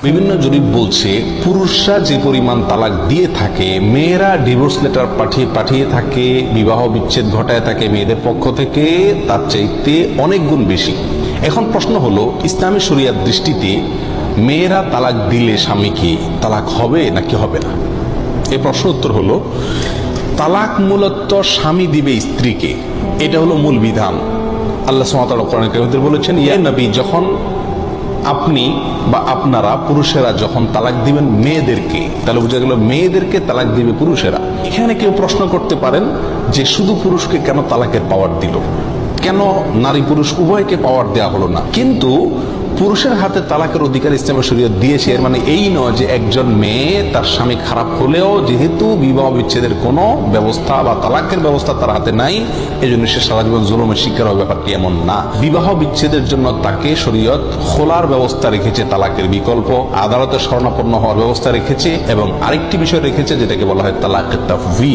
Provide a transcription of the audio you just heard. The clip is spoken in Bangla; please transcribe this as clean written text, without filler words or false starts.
বিভিন্ন জরিপ বলছে পুরুষরা যে পরিমাণ তালাক দিয়ে থাকে, মেয়েরা ডিভোর্স লেটার পাঠিয়ে থাকে, বিবাহ বিচ্ছেদ ঘটায় থাকে মেয়েদের পক্ষ থেকে, তার চাইতে অনেক গুণ বেশি। এখন প্রশ্ন হলো, ইসলামী শরিয়ার দৃষ্টিতে মেয়েরা তালাক দিলে স্বামীকে তালাক হবে নাকি হবে না? এই প্রশ্ন উত্তর হলো, তালাক মূলত স্বামী দিবে স্ত্রীকে, এটা হলো মূল বিধান। আল্লাহ সুবহানাহু ওয়া তাআলা কোরআনে কারীমে বলেছেন, ইয়া নবী, যখন আপনি বা আপনারা পুরুষেরা যখন তালাক দিবেন মেয়েদেরকে, তাহলে বোঝা গেল মেয়েদেরকে তালাক দিবে পুরুষেরা। এখানে কেউ প্রশ্ন করতে পারেন যে শুধু পুরুষকে কেন তালাকের পাওয়ার দিল, কেন নারী পুরুষ উভয়কে পাওয়ার দেওয়া হলো না? কিন্তু পুরুষের হাতে তালাকের অধিকার ইসলামের শরীয়ত দিয়েছে, এর মানে এই নয় যে একজন মেয়ে তার স্বামী খারাপ হলেও যেহেতু বিবাহ বিচ্ছেদের কোনো ব্যবস্থা বা তালাকের ব্যবস্থা তার হাতে নাই, এই জন্য সে সারা জীবন জুলুমের শিকার হবে, ব্যাপারটি এমন না। বিবাহ বিচ্ছেদের জন্য তাকে শরীয়ত খোলার ব্যবস্থা রেখেছে, তালাকের বিকল্প, আদালতে শরণাপন্ন হওয়ার ব্যবস্থা রেখেছে, এবং আরেকটি বিষয় রেখেছে যেটাকে বলা হয় তালাকের তাফউইদ।